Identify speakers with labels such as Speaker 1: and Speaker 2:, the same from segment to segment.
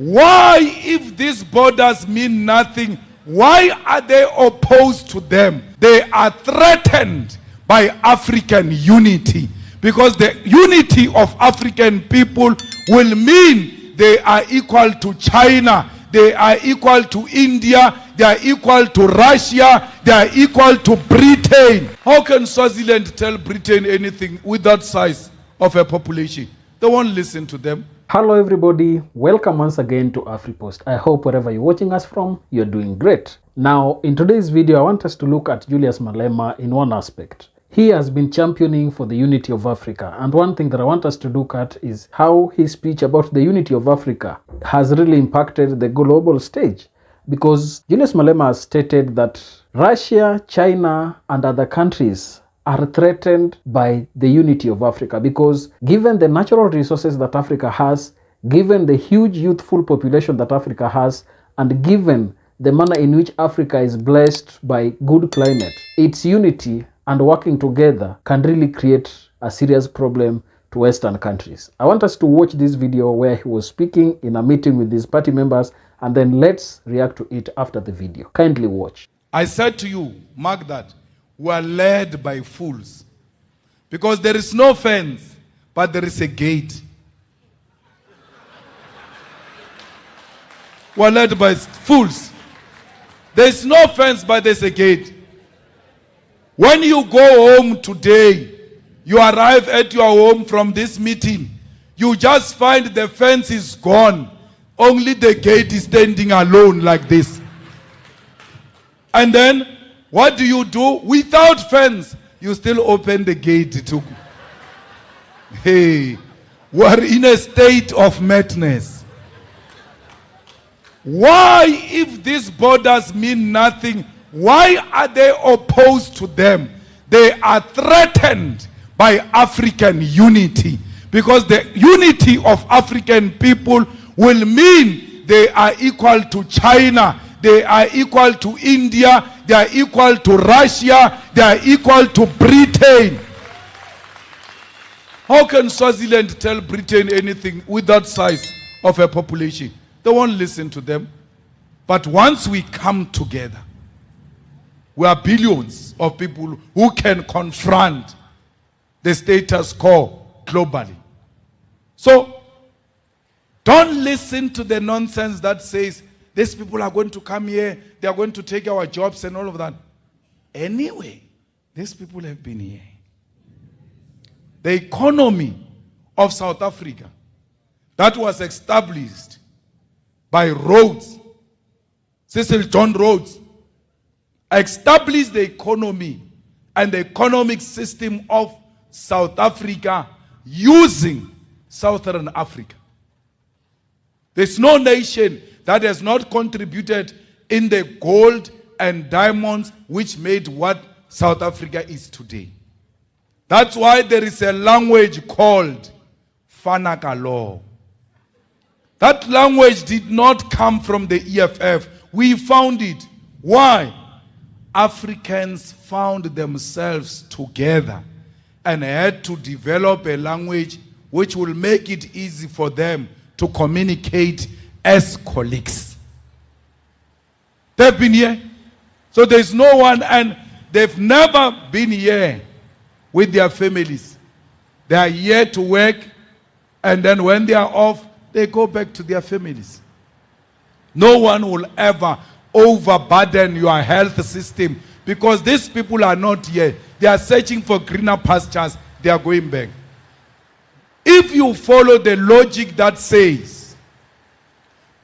Speaker 1: Why, if these borders mean nothing, why are they opposed to them? They are threatened by African unity, because the unity of African people will mean they are equal to China, they are equal to India, they are equal to Russia, they are equal to Britain. How can Swaziland tell Britain anything with that size of a population? They won't listen to them.
Speaker 2: Hello everybody, welcome once again to AfriPost. I hope wherever you're watching us from, you're doing great. Now, in today's video, I want us to look at Julius Malema in one aspect. He has been championing for the unity of Africa, and one thing that I want us to look at is how his speech about the unity of Africa has really impacted the global stage. Because Julius Malema has stated that Russia, China, and other countries are threatened by the unity of Africa, because given the natural resources that Africa has, given the huge youthful population that Africa has, and given the manner in which Africa is blessed by good climate, its unity and working together can really create a serious problem to Western countries. I want us to watch this video where he was speaking in a meeting with his party members, and then let's react to it after the video. Kindly watch.
Speaker 1: I said to you, mark that, we are led by fools. Because there is no fence, but there is a gate. We are led by fools. There is no fence, but there is a gate. When you go home today, you arrive at your home from this meeting, you just find the fence is gone. Only the gate is standing alone like this. And then, what do? Without fence, you still open the gate to... Hey, we're in a state of madness. Why, if these borders mean nothing, why are they opposed to them? They are threatened by African unity, because the unity of African people will mean they are equal to China, they are equal to India, they are equal to Russia, they are equal to Britain. How can Swaziland tell Britain anything with that size of a population? They won't listen to them. But once we come together, we are billions of people who can confront the status quo globally. So, don't listen to the nonsense that says, these people are going to come here, they are going to take our jobs and all of that. Anyway, these people have been here. The economy of South Africa that was established by Rhodes, Cecil John Rhodes, established the economy and the economic system of South Africa using Southern Africa. There's no nation that has not contributed in the gold and diamonds which made what South Africa is today. That's why there is a language called Fanaka Law. That language did not come from the EFF. We found it. Why? Africans found themselves together and had to develop a language which will make it easy for them to communicate as colleagues. They've been here. So there's no one, and they've never been here with their families. They are here to work, and then when they are off, they go back to their families. No one will ever overburden your health system, because these people are not here. They are searching for greener pastures. They are going back. If you follow the logic that says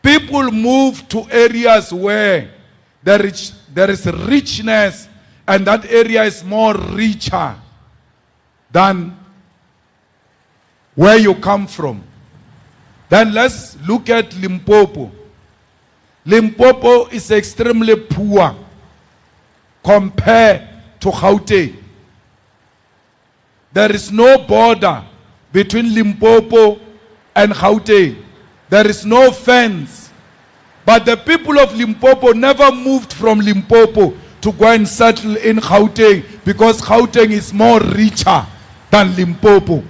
Speaker 1: people move to areas where there is richness, and that area is more richer than where you come from, then let's look at Limpopo. Limpopo is extremely poor compared to Gauteng. There is no border between Limpopo and Gauteng. There is no fence. But the people of Limpopo never moved from Limpopo to go and settle in Gauteng, because Gauteng is more richer than Limpopo.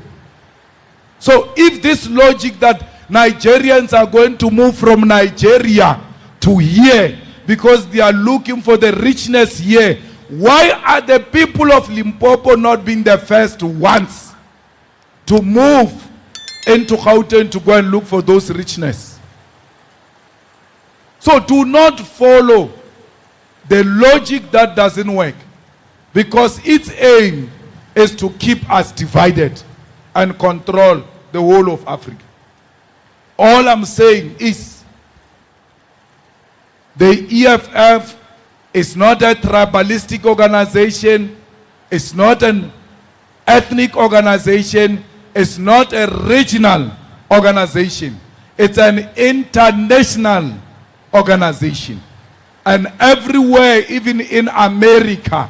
Speaker 1: So if this logic that Nigerians are going to move from Nigeria to here because they are looking for the richness here. Why are the people of Limpopo not being the first ones to move into Gauteng to go and look for those richness? So do not follow the logic that doesn't work, because its aim is to keep us divided and control the whole of Africa. All I'm saying is the EFF is not a tribalistic organization, it's not an ethnic organization, it's not a regional organization, it's an international organization. And everywhere, even in America,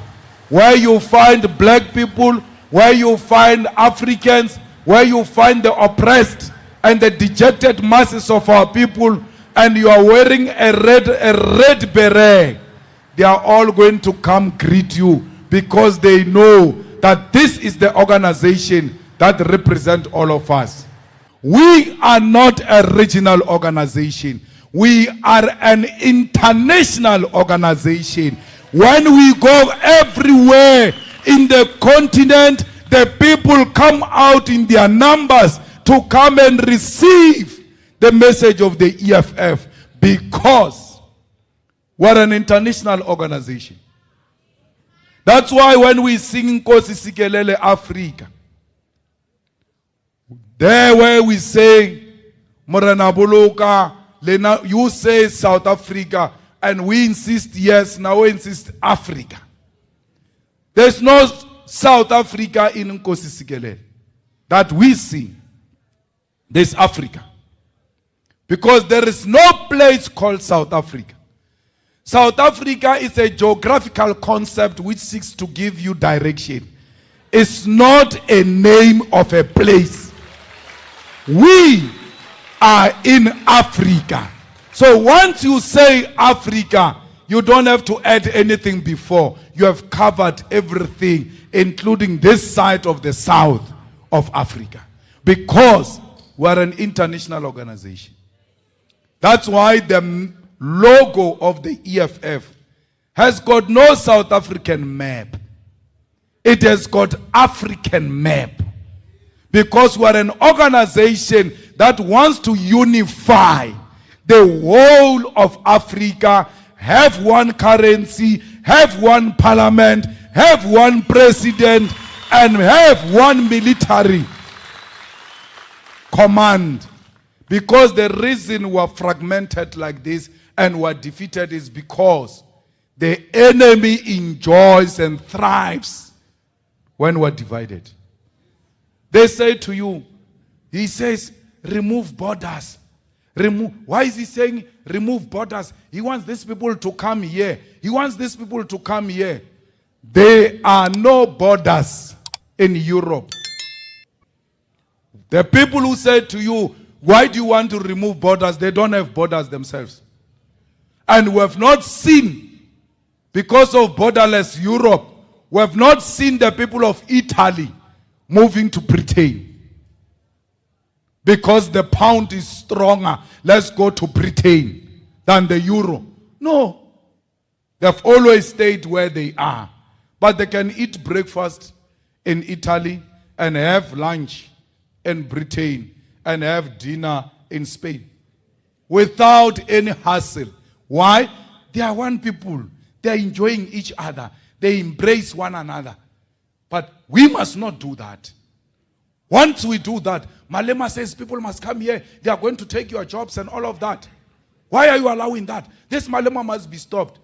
Speaker 1: where you find black people, where you find Africans, where you find the oppressed and the dejected masses of our people, and you are wearing a red beret, they are all going to come greet you, because they know that this is the organization that represents all of us. We are not a regional organization. We are an international organization. When we go everywhere in the continent, the people come out in their numbers to come and receive the message of the EFF, because we're an international organization. That's why when we sing Nkosi Sikelele Africa, there where we say Morena Boloka, you say South Africa, and we insist yes, now we insist Africa. There's no South Africa in Nkosi Sikelele that we sing. There's Africa. Because there is no place called South Africa. South Africa is a geographical concept which seeks to give you direction. It's not a name of a place. We are in Africa. So once you say Africa, you don't have to add anything before. You have covered everything, including this side of the south of Africa. Because we're an international organization. That's why the logo of the EFF has got no South African map. It has got African map. Because we're an organization that wants to unify the whole of Africa, have one currency, have one parliament, have one president, and have one military command. Because the reason we're fragmented like this and we're defeated is because the enemy enjoys and thrives when we're divided. They say to you, he says, remove borders. Why is he saying remove borders? He wants these people to come here. He wants these people to come here. There are no borders in Europe. The people who said to you, why do you want to remove borders? They don't have borders themselves. And we have not seen, because of borderless Europe, we have not seen the people of Italy moving to Britain. Because the pound is stronger, let's go to Britain than the euro. No. They've always stayed where they are. But they can eat breakfast in Italy and have lunch in Britain and have dinner in Spain without any hassle. Why? They are one people. They are enjoying each other. They embrace one another. But we must not do that. Once we do that, Malema says people must come here. They are going to take your jobs and all of that. Why are you allowing that? This Malema must be stopped.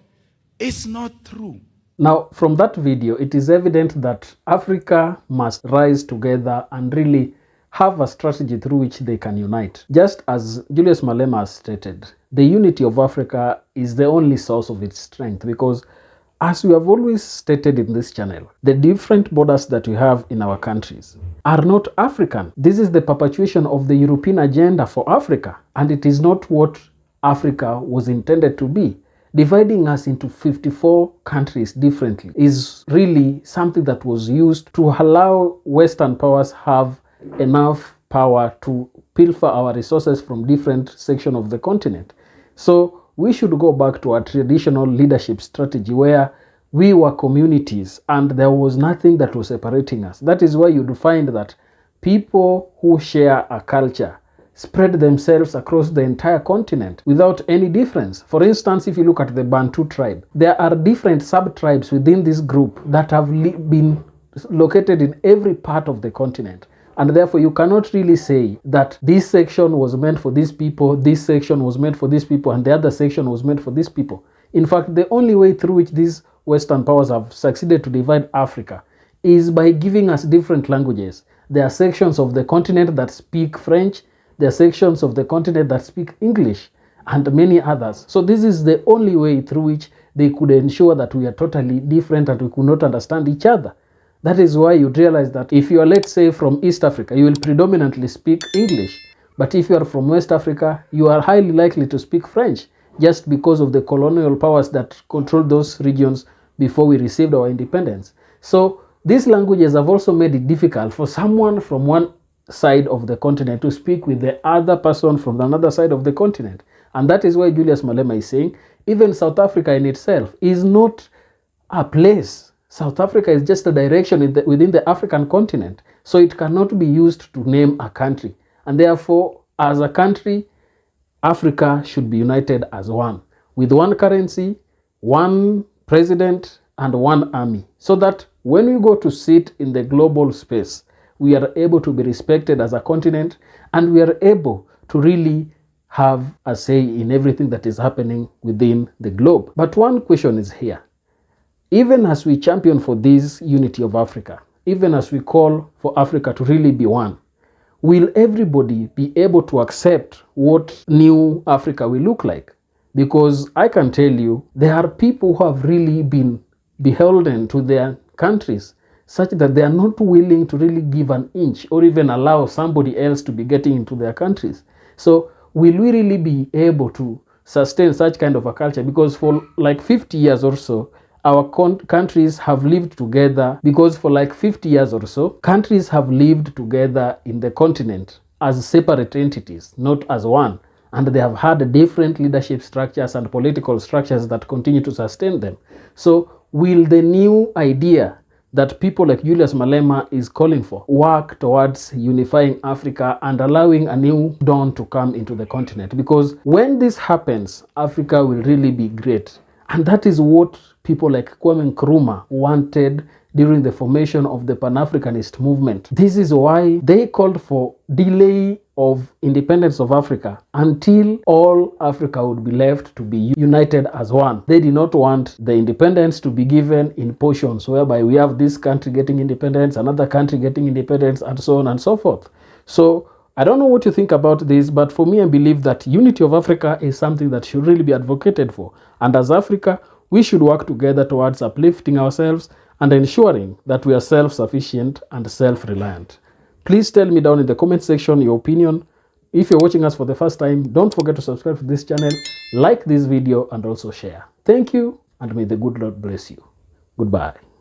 Speaker 1: It's not true.
Speaker 2: Now, from that video, it is evident that Africa must rise together and really have a strategy through which they can unite. Just as Julius Malema has stated, the unity of Africa is the only source of its strength, because as we have always stated in this channel, the different borders that we have in our countries are not African. This is the perpetuation of the European agenda for Africa, and it is not what Africa was intended to be. Dividing us into 54 countries differently is really something that was used to allow Western powers have enough power to pilfer our resources from different sections of the continent. So we should go back to our traditional leadership strategy where we were communities and there was nothing that was separating us. That is why you'd find that people who share a culture spread themselves across the entire continent without any difference. For instance, if you look at the Bantu tribe, there are different sub-tribes within this group that have been located in every part of the continent. And therefore, you cannot really say that this section was meant for these people, this section was meant for these people, and the other section was meant for these people. In fact, the only way through which these Western powers have succeeded to divide Africa is by giving us different languages. There are sections of the continent that speak French, there are sections of the continent that speak English, and many others. So this is the only way through which they could ensure that we are totally different and we could not understand each other. That is why you realize that if you are, let's say, from East Africa, you will predominantly speak English. But if you are from West Africa, you are highly likely to speak French, just because of the colonial powers that controlled those regions before we received our independence. So these languages have also made it difficult for someone from one side of the continent to speak with the other person from another side of the continent. And that is why Julius Malema is saying even South Africa in itself is not a place. South Africa is just a direction within the African continent. So it cannot be used to name a country. And therefore, as a country, Africa should be united as one, with one currency, one president, and one army, so that when we go to sit in the global space, we are able to be respected as a continent, and we are able to really have a say in everything that is happening within the globe. But one question is here. Even as we champion for this unity of Africa, even as we call for Africa to really be one, will everybody be able to accept what new Africa will look like? Because I can tell you, there are people who have really been beholden to their countries, such that they are not willing to really give an inch or even allow somebody else to be getting into their countries. So will we really be able to sustain such kind of a culture? Because for like 50 years or so, our countries have lived together, because for like 50 years or so, countries have lived together in the continent as separate entities, not as one. And they have had different leadership structures and political structures that continue to sustain them. So will the new idea that people like Julius Malema is calling for work towards unifying Africa and allowing a new dawn to come into the continent? Because when this happens, Africa will really be great. And that is what people like Kwame Nkrumah wanted during the formation of the Pan-Africanist movement. This is why they called for delay of independence of Africa until all Africa would be left to be united as one. They did not want the independence to be given in portions, whereby we have this country getting independence, another country getting independence, and so on and so forth. So I don't know what you think about this, but for me, I believe that unity of Africa is something that should really be advocated for. And as Africa, we should work together towards uplifting ourselves and ensuring that we are self-sufficient and self-reliant. Please tell me down in the comment section your opinion. If you're watching us for the first time, don't forget to subscribe to this channel, like this video, and also share. Thank you, and may the good Lord bless you. Goodbye.